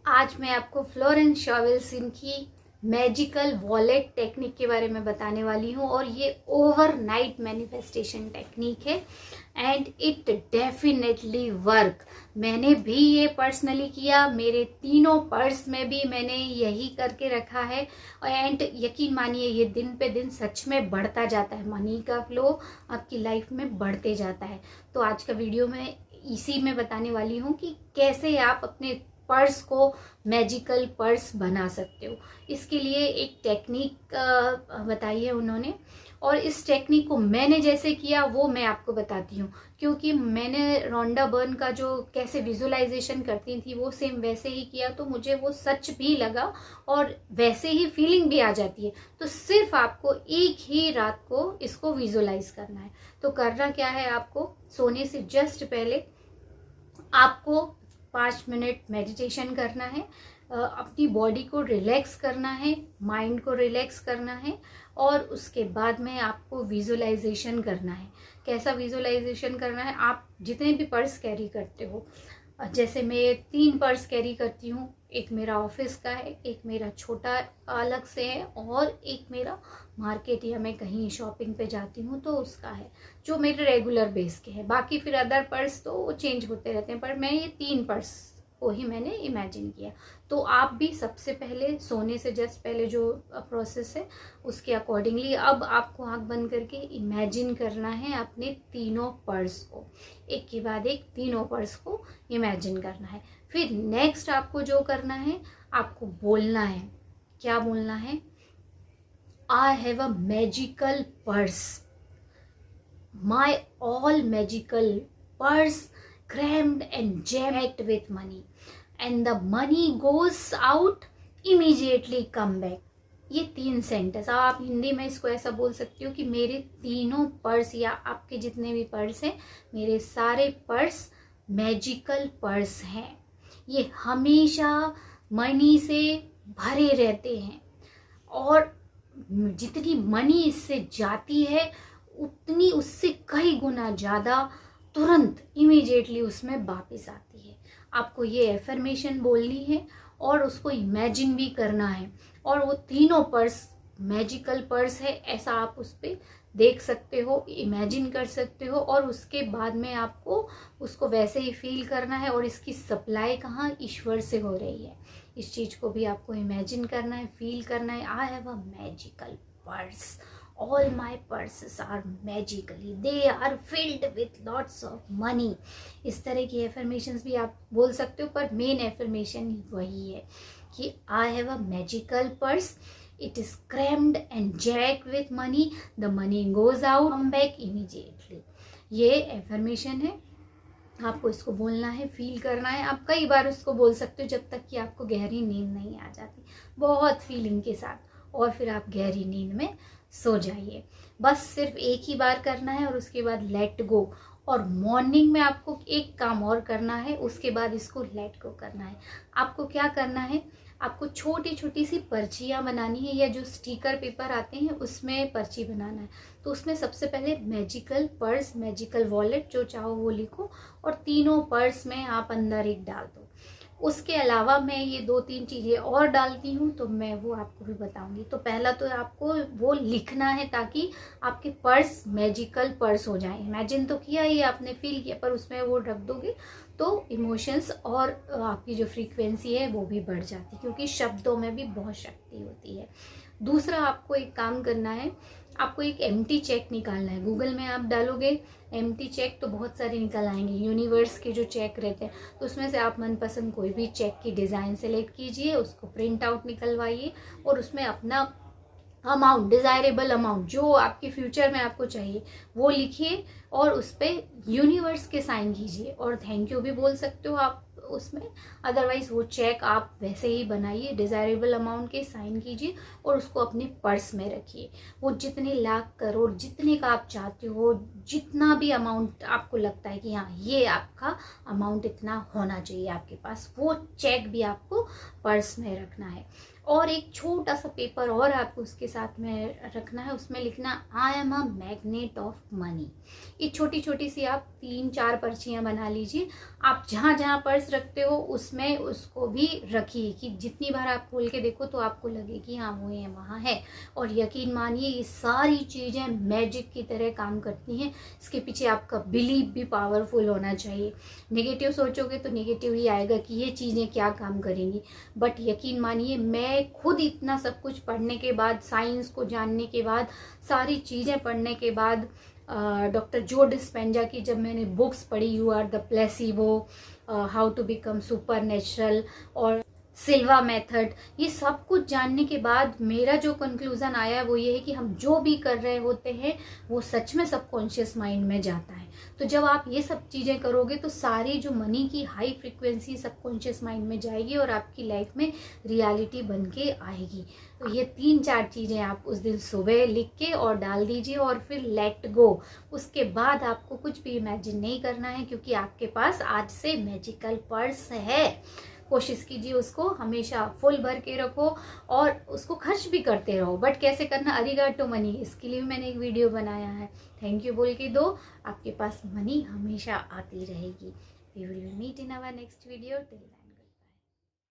आज मैं आपको फ्लोरेंस शॉवेल्सन की मैजिकल वॉलेट टेक्निक के बारे में बताने वाली हूँ और ये ओवरनाइट मैनिफेस्टेशन टेक्निक है एंड इट डेफिनेटली वर्क। मैंने भी ये पर्सनली किया, मेरे तीनों पर्स में भी मैंने यही करके रखा है एंड यकीन मानिए ये दिन पे दिन सच में बढ़ता जाता है। मनी का फ्लो आपकी लाइफ में बढ़ते जाता है। तो आज का वीडियो में इसी में बताने वाली हूँ कि कैसे आप अपने पर्स को मैजिकल पर्स बना सकते हो। इसके लिए एक टेक्निक बताई है उन्होंने और इस टेक्निक को मैंने जैसे किया वो मैं आपको बताती हूँ, क्योंकि मैंने रोंडा बर्न का जो कैसे विजुअलाइजेशन करती थी वो सेम वैसे ही किया, तो मुझे वो सच भी लगा और वैसे ही फीलिंग भी आ जाती है। तो सिर्फ आपको एक ही रात को इसको विजुअलाइज करना है। तो करना क्या है, आपको सोने से जस्ट पहले आपको 5 मिनट मेडिटेशन करना है, अपनी बॉडी को रिलैक्स करना है, माइंड को रिलैक्स करना है और उसके बाद में आपको विजुअलाइजेशन करना है। कैसा विजुअलाइजेशन करना है, आप जितने भी पर्स कैरी करते हो, जैसे मैं 3 पर्स कैरी करती हूँ, एक मेरा ऑफिस का है, एक मेरा छोटा अलग से है और एक मेरा मार्केट या मैं कहीं शॉपिंग पे जाती हूँ तो उसका है, जो मेरे रेगुलर बेस के हैं। बाकी फिर अदर पर्स तो वो चेंज होते रहते हैं, पर मैं ये 3 पर्स को ही मैंने इमेजिन किया। तो आप भी सबसे पहले सोने से जस्ट पहले जो प्रोसेस है उसके अकॉर्डिंगली अब आपको आंख बंद करके इमेजिन करना है अपने तीनों पर्स को, एक के बाद एक तीनों पर्स को इमेजिन करना है। फिर नेक्स्ट आपको जो करना है, आपको बोलना है। क्या बोलना है? I have a magical purse, my all magical purse crammed and jammed with money and the money goes out immediately come back। ये 3 सेंटेंस आप हिंदी में इसको ऐसा बोल सकती हो कि मेरे तीनों पर्स या आपके जितने भी पर्स हैं, मेरे सारे पर्स मैजिकल पर्स हैं। ये हमेशा मनी से भरे रहते हैं और जितनी मनी इससे जाती है उतनी उससे कई गुना ज़्यादा तुरंत इमीडिएटली उसमें वापस आती है। आपको ये एफर्मेशन बोलनी है और उसको इमेजिन भी करना है और वो तीनों पर्स मैजिकल पर्स है ऐसा आप उस पर देख सकते हो, इमेजिन कर सकते हो और उसके बाद में आपको उसको वैसे ही फील करना है और इसकी सप्लाई कहाँ, ईश्वर से हो रही है। इस चीज़ को भी आपको इमेजिन करना है, फील करना है। I have a magical purse, all my purses are magically, they are filled with lots of money। इस तरह की एफर्मेशंस भी आप बोल सकते हो, पर मेन एफर्मेशन वही है कि I have a magical purse, it is crammed and jacked with money, the money goes out, come back immediately। ये एफर्मेशन है, आपको इसको बोलना है, फील करना है। आप कई बार उसको बोल सकते हो जब तक कि आपको गहरी नींद नहीं आ जाती, बहुत फीलिंग के साथ, और फिर आप गहरी नींद में सो जाइए। बस सिर्फ एक ही बार करना है और उसके बाद लेट गो। और मॉर्निंग में आपको एक काम और करना है, उसके बाद इसको लेट गो करना है। आपको क्या करना है, आपको छोटी छोटी सी पर्चियाँ बनानी है या जो स्टिकर पेपर आते हैं उसमें पर्ची बनाना है। तो उसमें सबसे पहले मैजिकल पर्स, मैजिकल वॉलेट जो चाहो वो लिखो और तीनों पर्स में आप अंदर एक डाल दो। उसके अलावा मैं ये 2-3 चीज़ें और डालती हूँ तो मैं वो आपको भी बताऊंगी। तो पहला तो आपको वो लिखना है ताकि आपके पर्स मैजिकल पर्स हो जाए। इमेजिन तो किया ही आपने, फील किया, पर उसमें वो रख दोगे तो इमोशंस और आपकी जो फ्रीक्वेंसी है वो भी बढ़ जाती है, क्योंकि शब्दों में भी बहुत शक्ति होती है। दूसरा आपको एक काम करना है, आपको एक एम्प्टी चेक निकालना है। गूगल में आप डालोगे एम्प्टी चेक तो बहुत सारे निकल आएंगे, यूनिवर्स के जो चेक रहते हैं, तो उसमें से आप मनपसंद कोई भी चेक की डिज़ाइन सेलेक्ट कीजिए, उसको प्रिंट आउट निकलवाइए और उसमें अपना अमाउंट, डिज़ायरेबल अमाउंट जो आपके फ्यूचर में आपको चाहिए वो लिखिए और उस पर यूनिवर्स के साइन कीजिए और थैंक यू भी बोल सकते हो आप उसमें। अदरवाइज वो चेक आप वैसे ही बनाइए, डिज़ायरेबल अमाउंट के साइन कीजिए और उसको अपने पर्स में रखिए। वो जितने लाख करोड़ जितने का आप चाहते हो, जितना भी अमाउंट आपको लगता है कि हाँ ये आपका अमाउंट इतना होना चाहिए आपके पास, वो चेक भी आपको पर्स में रखना है। और एक छोटा सा पेपर और आपको उसके साथ में रखना है, उसमें लिखना I am a magnet of money. ये छोटी छोटी सी आप 3-4 पर्चियां बना लीजिए। आप जहाँ जहाँ पर्स रखते हो उसमें उसको भी रखिए कि जितनी बार आप खोल के देखो तो आपको लगे कि हाँ वो ये वहाँ है। और यकीन मानिए ये सारी चीज़ें मैजिक की तरह काम करती हैं। इसके पीछे आपका बिलीव भी पावरफुल होना चाहिए। नेगेटिव सोचोगे तो नेगेटिव ही आएगा कि ये चीज़ें क्या काम करेंगी। बट यकीन मानिए मैं खुद इतना सब कुछ पढ़ने के बाद, साइंस को जानने के बाद, सारी चीज़ें पढ़ने के बाद, डॉक्टर जो डिस्पेंजा की जब मैंने बुक्स पढ़ी, you are the placebo, how to become super natural और सिल्वा मेथड, ये सब कुछ जानने के बाद मेरा जो कंक्लूजन आया वो ये है कि हम जो भी कर रहे होते हैं वो सच में सबकॉन्शियस माइंड में जाता है। तो जब आप ये सब चीज़ें करोगे तो सारी जो मनी की हाई फ्रिक्वेंसी सबकॉन्शियस माइंड में जाएगी और आपकी लाइफ में रियलिटी बन के आएगी। तो ये 3-4 चीज़ें आप उस दिन सुबह लिख के और डाल दीजिए और फिर लेट गो। उसके बाद आपको कुछ भी इमेजिन नहीं करना है क्योंकि आपके पास आज से मैजिकल पर्स है। कोशिश कीजिए उसको हमेशा फुल भर के रखो और उसको खर्च भी करते रहो। बट कैसे करना, अरिगाटो मनी, इसके लिए भी मैंने एक वीडियो बनाया है। थैंक यू बोल के दो, आपके पास मनी हमेशा आती रहेगी। We will meet in our next video. Till